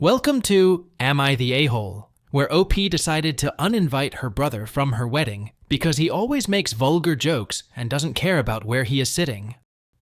Welcome to Am I the A-hole, where OP decided to uninvite her brother from her wedding because he always makes vulgar jokes and doesn't care about where he is sitting.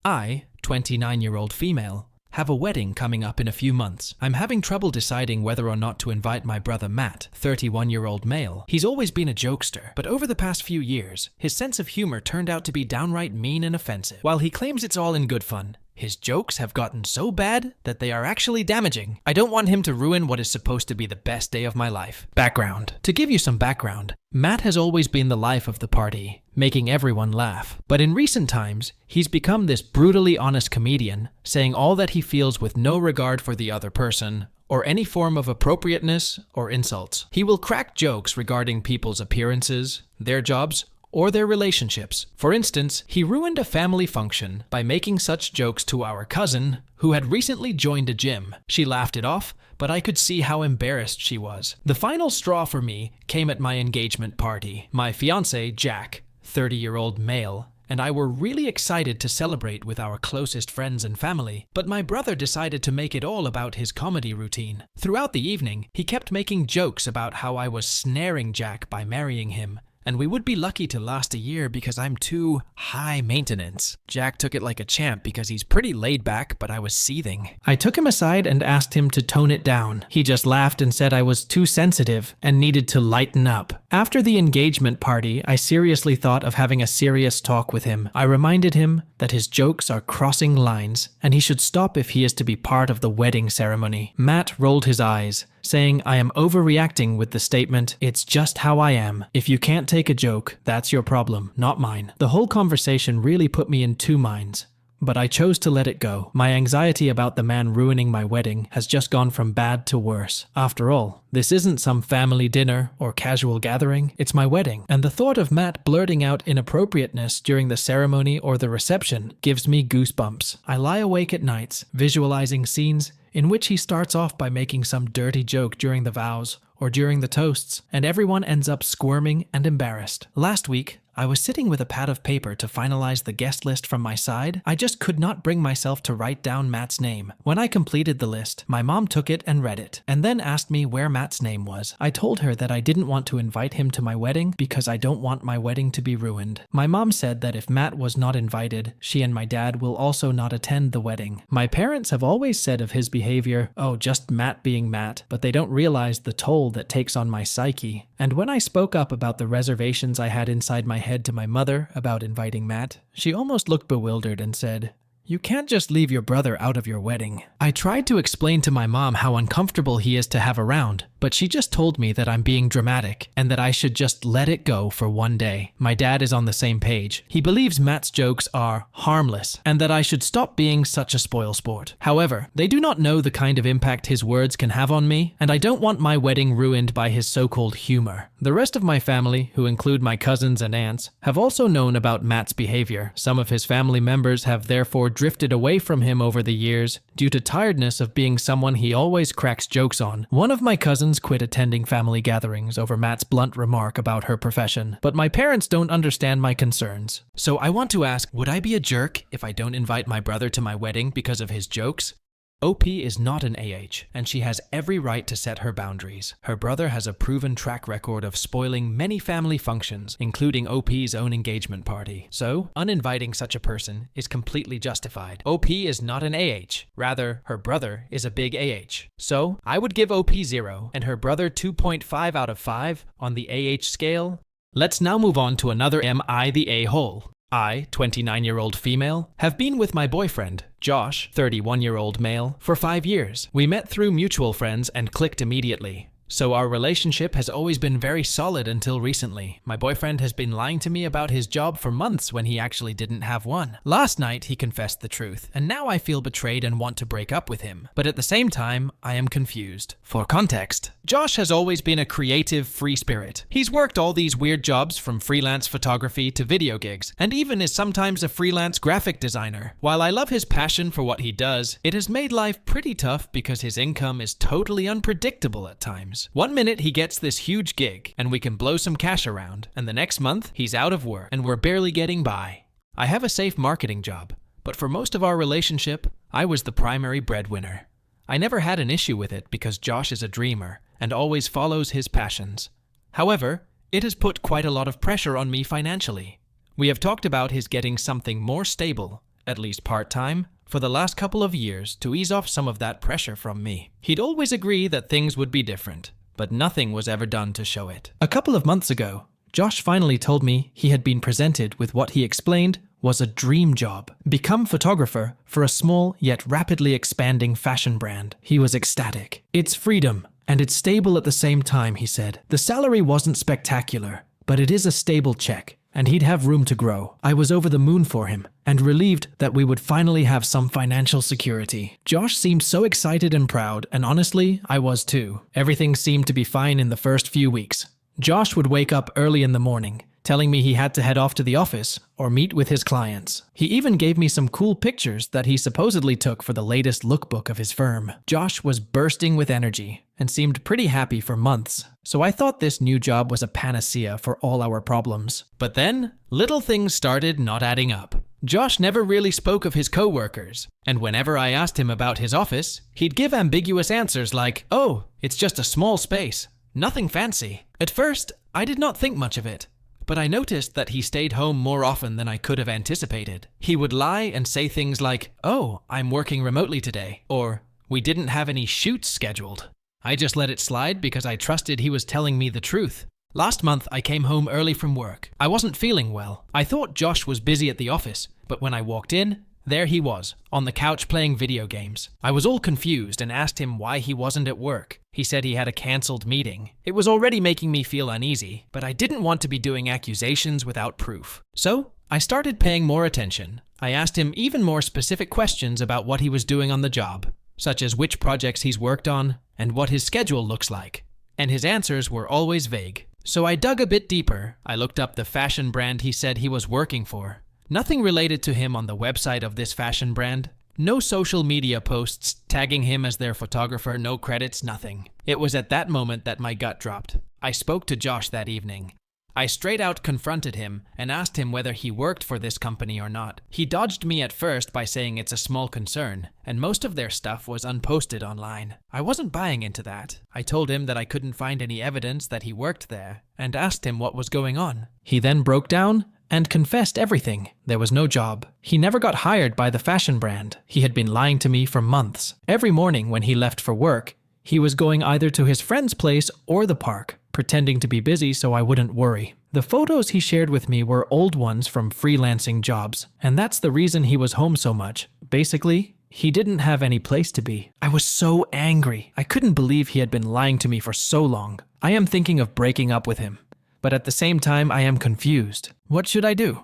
I, 29-year-old female, have a wedding coming up in a few months. I'm having trouble deciding whether or not to invite my brother Matt, 31-year-old male. He's always been a jokester, but over the past few years, his sense of humor turned out to be downright mean and offensive. While he claims it's all in good fun, his jokes have gotten so bad that they are actually damaging. I don't want him to ruin what is supposed to be the best day of my life. Background. To give you some background, Matt has always been the life of the party, making everyone laugh. But in recent times, he's become this brutally honest comedian, saying all that he feels with no regard for the other person, or any form of appropriateness or insults. He will crack jokes regarding people's appearances, their jobs, or their relationships. For instance, he ruined a family function by making such jokes to our cousin, who had recently joined a gym. She laughed it off, but I could see how embarrassed she was. The final straw for me came at my engagement party. My fiancé, Jack, 30-year-old male, and I were really excited to celebrate with our closest friends and family, but my brother decided to make it all about his comedy routine. Throughout the evening, he kept making jokes about how I was snaring Jack by marrying him, and we would be lucky to last a year because I'm too high maintenance. Jack took it like a champ because he's pretty laid back, but I was seething. I took him aside and asked him to tone it down. He just laughed and said I was too sensitive and needed to lighten up. After the engagement party, I seriously thought of having a serious talk with him. I reminded him that his jokes are crossing lines and he should stop if he is to be part of the wedding ceremony. Matt rolled his eyes, saying I am overreacting with the statement, "It's just how I am. If you can't take a joke, that's your problem, not mine." The whole conversation really put me in two minds, but I chose to let it go. My anxiety about the man ruining my wedding has just gone from bad to worse. After all, this isn't some family dinner or casual gathering, it's my wedding. And the thought of Matt blurting out inappropriateness during the ceremony or the reception gives me goosebumps. I lie awake at nights, visualizing scenes in which he starts off by making some dirty joke during the vows or during the toasts, and everyone ends up squirming and embarrassed. Last week, I was sitting with a pad of paper to finalize the guest list from my side. I just could not bring myself to write down Matt's name. When I completed the list, my mom took it and read it, and then asked me where Matt's name was. I told her that I didn't want to invite him to my wedding because I don't want my wedding to be ruined. My mom said that if Matt was not invited, she and my dad will also not attend the wedding. My parents have always said of his behavior, "Oh, just Matt being Matt," but they don't realize the toll that takes on my psyche. And when I spoke up about the reservations I had inside my head to my mother about inviting Matt, she almost looked bewildered and said, "You can't just leave your brother out of your wedding." I tried to explain to my mom how uncomfortable he is to have around, but she just told me that I'm being dramatic and that I should just let it go for one day. My dad is on the same page. He believes Matt's jokes are harmless and that I should stop being such a spoilsport. However, they do not know the kind of impact his words can have on me, and I don't want my wedding ruined by his so-called humor. The rest of my family, who include my cousins and aunts, have also known about Matt's behavior. Some of his family members have therefore drifted away from him over the years due to tiredness of being someone he always cracks jokes on. One of my cousins quit attending family gatherings over Matt's blunt remark about her profession, but my parents don't understand my concerns. So I want to ask, would I be a jerk if I don't invite my brother to my wedding because of his jokes? OP is not an AH, and she has every right to set her boundaries. Her brother has a proven track record of spoiling many family functions, including OP's own engagement party. So, uninviting such a person is completely justified. OP is not an AH. Rather, her brother is a big AH. So, I would give OP 0, and her brother 2.5 out of 5 on the AH scale. Let's now move on to another Am I the A-hole? I, 29-year-old female, have been with my boyfriend, Josh, 31-year-old male, for 5 years. We met through mutual friends and clicked immediately. So our relationship has always been very solid until recently. My boyfriend has been lying to me about his job for months when he actually didn't have one. Last night, he confessed the truth, and now I feel betrayed and want to break up with him. But at the same time, I am confused. For context, Josh has always been a creative, free spirit. He's worked all these weird jobs from freelance photography to video gigs, and even is sometimes a freelance graphic designer. While I love his passion for what he does, it has made life pretty tough because his income is totally unpredictable at times. One minute he gets this huge gig and we can blow some cash around, and the next month he's out of work and we're barely getting by. I have a safe marketing job, but for most of our relationship, I was the primary breadwinner. I never had an issue with it because Josh is a dreamer and always follows his passions. However, it has put quite a lot of pressure on me financially. We have talked about his getting something more stable, at least part-time, for the last couple of years to ease off some of that pressure from me. He'd always agree that things would be different, but nothing was ever done to show it. A couple of months ago, Josh finally told me he had been presented with what he explained was a dream job: become photographer for a small yet rapidly expanding fashion brand. He was ecstatic. It's freedom, and it's stable at the same time, he said. The salary wasn't spectacular, but it is a stable check, and he'd have room to grow. I was over the moon for him, and relieved that we would finally have some financial security. Josh seemed so excited and proud, and honestly, I was too. Everything seemed to be fine in the first few weeks. Josh would wake up early in the morning, telling me he had to head off to the office or meet with his clients. He even gave me some cool pictures that he supposedly took for the latest lookbook of his firm. Josh was bursting with energy and seemed pretty happy for months, so I thought this new job was a panacea for all our problems. But then, little things started not adding up. Josh never really spoke of his co-workers, and whenever I asked him about his office, he'd give ambiguous answers like, "Oh, it's just a small space. Nothing fancy." At first, I did not think much of it, but I noticed that he stayed home more often than I could have anticipated. He would lie and say things like, "Oh, I'm working remotely today," or "We didn't have any shoots scheduled." I just let it slide because I trusted he was telling me the truth. Last month, I came home early from work. I wasn't feeling well. I thought Josh was busy at the office, but when I walked in, there he was, on the couch playing video games. I was all confused and asked him why he wasn't at work. He said he had a cancelled meeting. It was already making me feel uneasy, but I didn't want to be doing accusations without proof. So, I started paying more attention. I asked him even more specific questions about what he was doing on the job, such as which projects he's worked on and what his schedule looks like. And his answers were always vague. So I dug a bit deeper. I looked up the fashion brand he said he was working for. Nothing related to him on the website of this fashion brand. No social media posts tagging him as their photographer, no credits, nothing. It was at that moment that my gut dropped. I spoke to Josh that evening. I straight out confronted him and asked him whether he worked for this company or not. He dodged me at first by saying it's a small concern, and most of their stuff was unposted online. I wasn't buying into that. I told him that I couldn't find any evidence that he worked there, and asked him what was going on. He then broke down and confessed everything. There was no job. He never got hired by the fashion brand. He had been lying to me for months. Every morning when he left for work, he was going either to his friend's place or the park, pretending to be busy so I wouldn't worry. The photos he shared with me were old ones from freelancing jobs, and that's the reason he was home so much. Basically, he didn't have any place to be. I was so angry. I couldn't believe he had been lying to me for so long. I am thinking of breaking up with him, but at the same time I am confused. What should I do?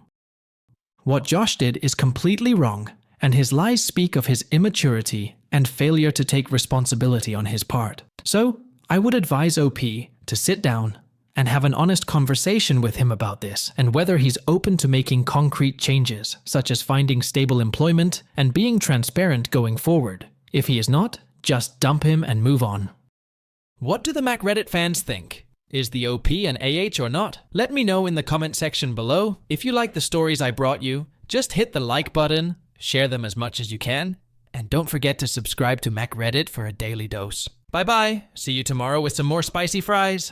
What Josh did is completely wrong, and his lies speak of his immaturity and failure to take responsibility on his part. So, I would advise OP to sit down and have an honest conversation with him about this and whether he's open to making concrete changes, such as finding stable employment and being transparent going forward. If he is not, just dump him and move on. What do the MacReddit fans think? Is the OP an AH or not? Let me know in the comment section below. If you like the stories I brought you, just hit the like button, share them as much as you can, and don't forget to subscribe to MacReddit for a daily dose. Bye bye, see you tomorrow with some more spicy fries.